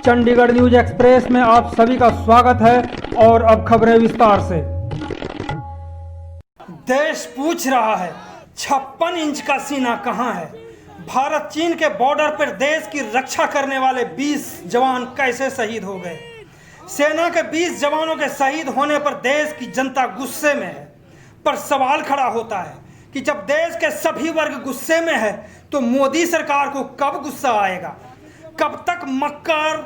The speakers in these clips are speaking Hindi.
चंडीगढ़ न्यूज एक्सप्रेस में आप सभी का स्वागत है। और अब खबरें विस्तार से। देश पूछ रहा है 56 इंच का सीना कहां है। भारत चीन के बॉर्डर पर देश की रक्षा करने वाले 20 जवान कैसे शहीद हो गए। सेना के 20 जवानों के शहीद होने पर देश की जनता गुस्से में है, पर सवाल खड़ा होता है कि जब देश के सभी वर्ग गुस्से में है तो मोदी सरकार को कब गुस्सा आएगा। कब तक मक्कार,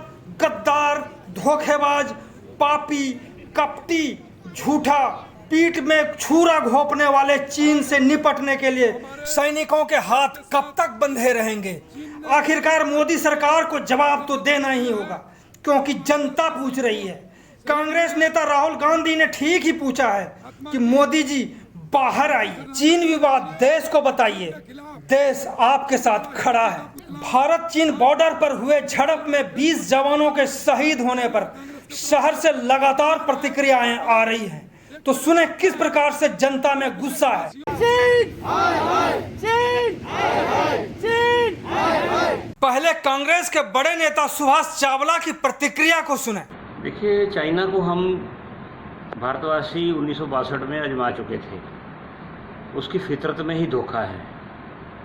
गद्दार, धोखेबाज, पापी, कपटी, झूठा, पीठ में छुरा घोंपने वाले चीन से निपटने के लिए सैनिकों के हाथ कब तक बंधे रहेंगे। आखिरकार मोदी सरकार को जवाब तो देना ही होगा, क्योंकि जनता पूछ रही है। कांग्रेस नेता राहुल गांधी ने ठीक ही पूछा है कि मोदी जी बाहर आइए, चीन विवाद देश को बताइए, देश आपके साथ खड़ा है। भारत चीन बॉर्डर पर हुए झड़प में 20 जवानों के शहीद होने पर शहर से लगातार प्रतिक्रियाएं आ रही हैं। तो सुने किस प्रकार से जनता में गुस्सा है। चीन! हाय हाय! चीन! हाय हाय! चीन! हाय हाय! पहले कांग्रेस के बड़े नेता सुभाष चावला की प्रतिक्रिया को सुने। देखिए, चाइना को हम भारतवासी 1962 में आजमा चुके थे। उसकी फितरत में ही धोखा है।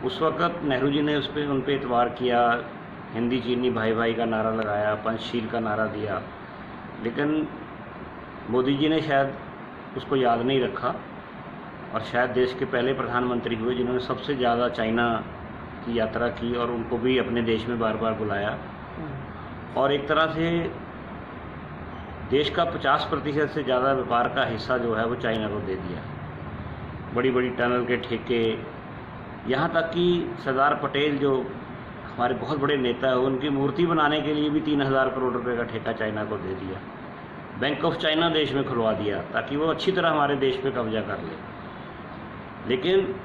उस वक़्त नेहरू जी ने उन पे एतबार किया, हिंदी चीनी भाई भाई का नारा लगाया, पंचशील का नारा दिया, लेकिन मोदी जी ने शायद उसको याद नहीं रखा और शायद देश के पहले प्रधानमंत्री हुए जिन्होंने सबसे ज़्यादा चाइना की यात्रा की और उनको भी अपने देश में बार बार बुलाया और एक तरह से देश का 50% से ज़्यादा व्यापार का हिस्सा जो है वो चाइना को दे दिया। बड़ी बड़ी टनल के ठेके, यहाँ तक कि सरदार पटेल जो हमारे बहुत बड़े नेता है, उनकी मूर्ति बनाने के लिए भी 3000 करोड़ रुपए का ठेका चाइना को दे दिया। बैंक ऑफ चाइना देश में खुलवा दिया ताकि वो अच्छी तरह हमारे देश पे कब्जा कर ले। लेकिन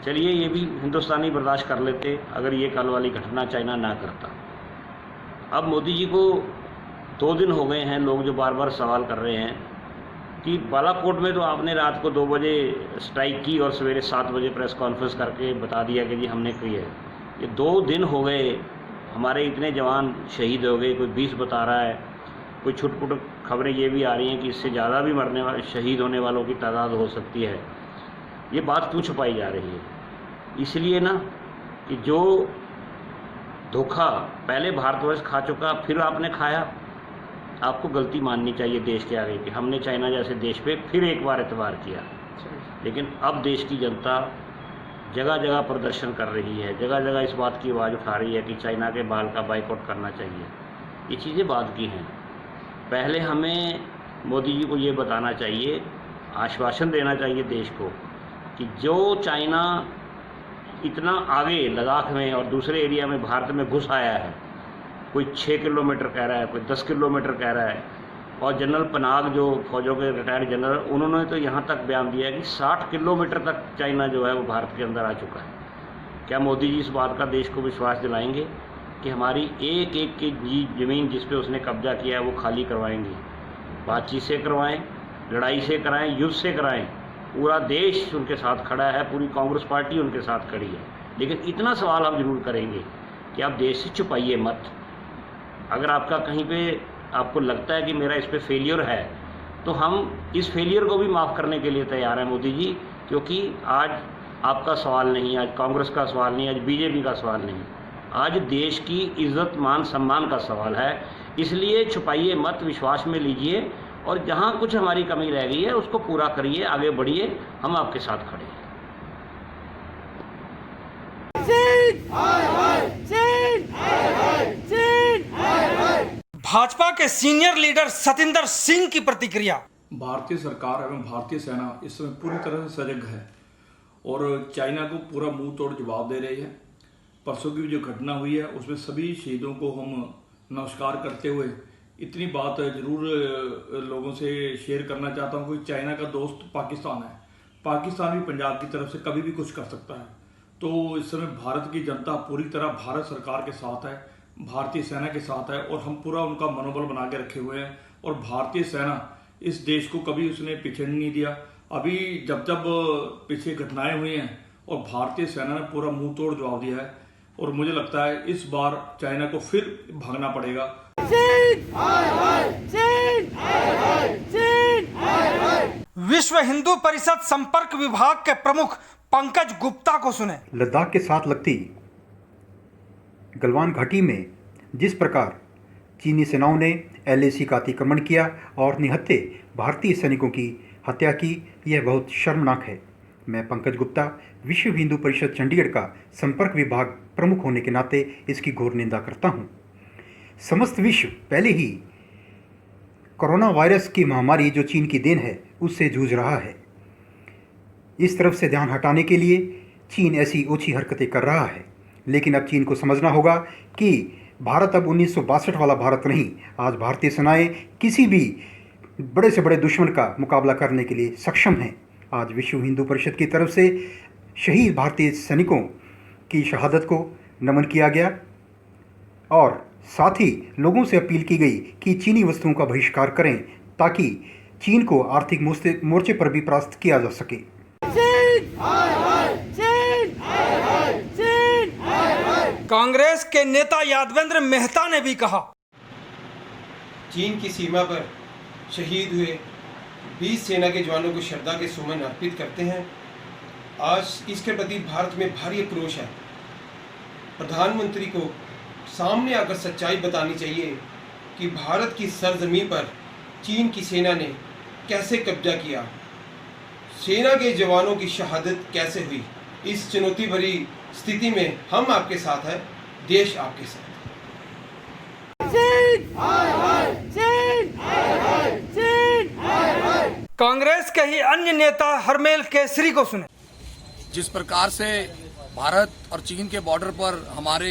चलिए, ये भी हिंदुस्तानी बर्दाश्त कर लेते अगर ये कल वाली घटना चाइना ना करता। अब मोदी जी को 2 दिन हो गए हैं, लोग जो बार बार सवाल कर रहे हैं कि बालाकोट में तो आपने रात को 2 बजे स्ट्राइक की और सवेरे 7 बजे प्रेस कॉन्फ्रेंस करके बता दिया कि जी हमने की है। ये 2 दिन हो गए, हमारे इतने जवान शहीद हो गए, कोई 20 बता रहा है, कोई छुटपुट खबरें ये भी आ रही हैं कि इससे ज़्यादा भी मरने वाले शहीद होने वालों की तादाद हो सकती है। ये बात क्यों छुपाई जा रही है? इसलिए ना कि जो धोखा पहले भारतवर्ष खा चुका, फिर आपने खाया। आपको गलती माननी चाहिए देश के आगे कि हमने चाइना जैसे देश पे फिर एक बार एतबार किया। लेकिन अब देश की जनता जगह जगह प्रदर्शन कर रही है, जगह जगह इस बात की आवाज़ उठा रही है कि चाइना के माल का बाइकआउट करना चाहिए। ये चीज़ें बात की हैं। पहले हमें मोदी जी को ये बताना चाहिए, आश्वासन देना चाहिए देश को कि जो चाइना इतना आगे लद्दाख में और दूसरे एरिया में भारत में घुस आया है, कोई 6 किलोमीटर कह रहा है, कोई 10 किलोमीटर कह रहा है, और जनरल पनाग जो फौजों के रिटायर्ड जनरल, उन्होंने तो यहाँ तक बयान दिया कि 60 किलोमीटर तक चाइना जो है वो भारत के अंदर आ चुका है। क्या मोदी जी इस बात का देश को विश्वास दिलाएंगे कि हमारी एक एक की ज़मीन जिस पे उसने कब्जा किया है वो खाली करवाएंगे? बातचीत से करवाएं, लड़ाई से कराएं, युद्ध से कराएं, पूरा देश उनके साथ खड़ा है, पूरी कांग्रेस पार्टी उनके साथ खड़ी है। लेकिन इतना सवाल हम जरूर करेंगे कि आप देश से छुपाइए मत। अगर आपका कहीं पे आपको लगता है कि मेरा इस पे फेलियर है, तो हम इस फेलियर को भी माफ़ करने के लिए तैयार हैं मोदी जी, क्योंकि आज आपका सवाल नहीं, आज कांग्रेस का सवाल नहीं, आज बीजेपी का सवाल नहीं, आज देश की इज्जत मान सम्मान का सवाल है। इसलिए छुपाइए मत, विश्वास में लीजिए और जहाँ कुछ हमारी कमी रह गई है उसको पूरा करिए, आगे बढ़िए, हम आपके साथ खड़े हैं। भाजपा के सीनियर लीडर सतिंदर सिंह की प्रतिक्रिया। भारतीय सरकार एवं भारतीय सेना इस समय पूरी तरह से सजग है और चाइना को पूरा मुंह तोड़ जवाब दे रही है। परसों की जो घटना हुई है उसमें सभी शहीदों को हम नमस्कार करते हुए इतनी बात जरूर लोगों से शेयर करना चाहता हूँ कि चाइना का दोस्त पाकिस्तान है। पाकिस्तान भी पंजाब की तरफ से कभी भी कुछ कर सकता है। तो इस समय भारत की जनता पूरी तरह भारत सरकार के साथ है, भारतीय सेना के साथ है और हम पूरा उनका मनोबल बना के रखे हुए हैं। और भारतीय सेना इस देश को कभी उसने पीछे नहीं दिया। अभी जब जब पीछे घटनाएं हुई हैं और भारतीय सेना ने पूरा मुंह तोड़ जवाब दिया है। और मुझे लगता है इस बार चाइना को फिर भागना पड़ेगा। विश्व हिंदू परिषद संपर्क विभाग के प्रमुख पंकज गुप्ता को सुने। लद्दाख के साथ लगती गलवान घाटी में जिस प्रकार चीनी सेनाओं ने LAC का अतिक्रमण किया और निहत्थे भारतीय सैनिकों की हत्या की, यह बहुत शर्मनाक है। मैं पंकज गुप्ता विश्व हिंदू परिषद चंडीगढ़ का संपर्क विभाग प्रमुख होने के नाते इसकी घोर निंदा करता हूँ। समस्त विश्व पहले ही कोरोना वायरस की महामारी जो चीन की देन है उससे जूझ रहा है। इस तरफ से ध्यान हटाने के लिए चीन ऐसी ओछी हरकतें कर रहा है, लेकिन अब चीन को समझना होगा कि भारत अब 1962 वाला भारत नहीं। आज भारतीय सेनाएं किसी भी बड़े से बड़े दुश्मन का मुकाबला करने के लिए सक्षम हैं। आज विश्व हिंदू परिषद की तरफ से शहीद भारतीय सैनिकों की शहादत को नमन किया गया और साथ ही लोगों से अपील की गई कि चीनी वस्तुओं का बहिष्कार करें ताकि चीन को आर्थिक मोर्चे पर भी परास्त किया जा सके। कांग्रेस के नेता यादवेंद्र मेहता ने भी कहा, चीन की सीमा पर शहीद हुए 20 सेना के जवानों को श्रद्धा के सुमन अर्पित करते हैं। आज इसके प्रति भारत में भारी आक्रोश है। प्रधानमंत्री को सामने आकर सच्चाई बतानी चाहिए कि भारत की सरजमीन पर चीन की सेना ने कैसे कब्जा किया, सेना के जवानों की शहादत कैसे हुई। इस चुनौती भरी स्थिति में हम आपके साथ हैं, देश आपके साथ। कांग्रेस के ही अन्य नेता हरमेल केसरी को सुने। जिस प्रकार से भारत और चीन के बॉर्डर पर हमारे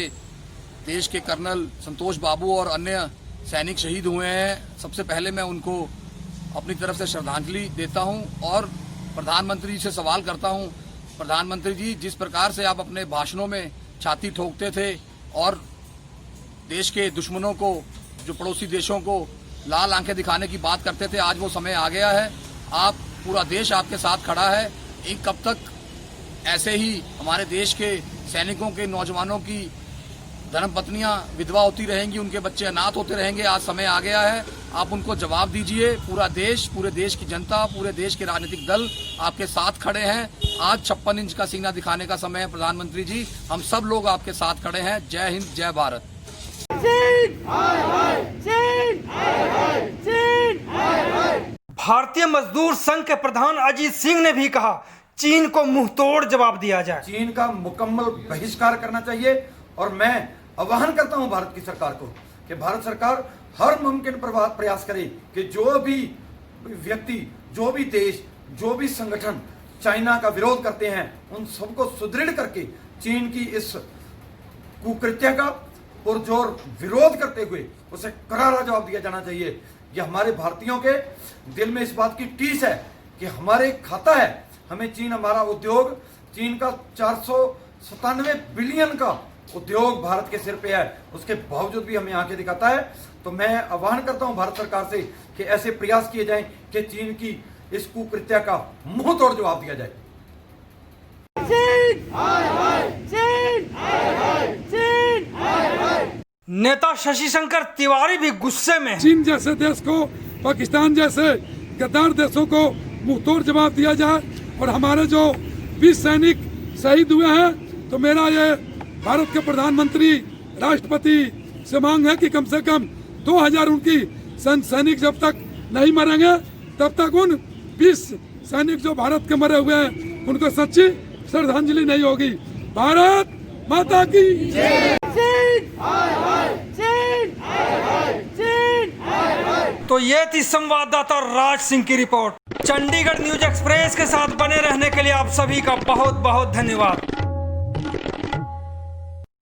देश के कर्नल संतोष बाबू और अन्य सैनिक शहीद हुए हैं, सबसे पहले मैं उनको अपनी तरफ से श्रद्धांजलि देता हूं और प्रधानमंत्री जी से सवाल करता हूं, प्रधानमंत्री जी जिस प्रकार से आप अपने भाषणों में छाती ठोकते थे और देश के दुश्मनों को, जो पड़ोसी देशों को लाल आंखें दिखाने की बात करते थे, आज वो समय आ गया है। आप पूरा देश आपके साथ खड़ा है। कब तक ऐसे ही हमारे देश के सैनिकों के, नौजवानों की धर्मपत्नियां विधवा होती रहेंगी, उनके बच्चे अनाथ होते रहेंगे? आज समय आ गया है, आप उनको जवाब दीजिए। पूरा देश, पूरे देश की जनता, पूरे देश के राजनीतिक दल आपके साथ खड़े हैं। आज 56 इंच का सीना दिखाने का समय है प्रधानमंत्री जी, हम सब लोग आपके साथ खड़े हैं। जय हिंद, जय भारत। भारतीय मजदूर संघ के प्रधान अजीत सिंह ने भी कहा, चीन को मुंहतोड़ जवाब दिया जाए। चीन का मुकम्मल बहिष्कार करना चाहिए और मैं आह्वान करता हूं भारत की सरकार को कि भारत सरकार हर मुमकिन प्रयास करे कि जो भी व्यक्ति, जो भी देश, जो भी संगठन चाइना का विरोध करते हैं, उन सबको सुदृढ़ करके चीन की इस कुकृत्य का पुरजोर विरोध करते हुए उसे करारा जवाब दिया जाना चाहिए। ये हमारे भारतीयों के दिल में इस बात की टीस है कि हमारे खाता है, हमें चीन, हमारा उद्योग, चीन का 497 बिलियन का उद्योग भारत के सिर पे है, उसके बावजूद भी हमें आंखें दिखाता है। तो मैं आह्वान करता हूं भारत सरकार से कि ऐसे प्रयास किए जाएं कि चीन की इस कुकृत्य का मुंह तोड़ जवाब दिया जाए। नेता शशि शंकर तिवारी भी गुस्से में। चीन जैसे देश को, पाकिस्तान जैसे गद्दार देशों को मुंहतोड़ जवाब दिया जाए और हमारे जो 20 सैनिक शहीद हुए हैं, तो मेरा ये भारत के प्रधानमंत्री, राष्ट्रपति से मांग है कि कम से कम 2000 उनकी सैनिक जब तक नहीं मरेंगे तब तक उन 20 सैनिक जो भारत के मरे हुए हैं उनको सच्ची श्रद्धांजलि नहीं होगी। भारत माता की जय। तो ये थी संवाददाता राज सिंह की रिपोर्ट। चंडीगढ़ न्यूज एक्सप्रेस के साथ बने रहने के लिए आप सभी का बहुत बहुत धन्यवाद।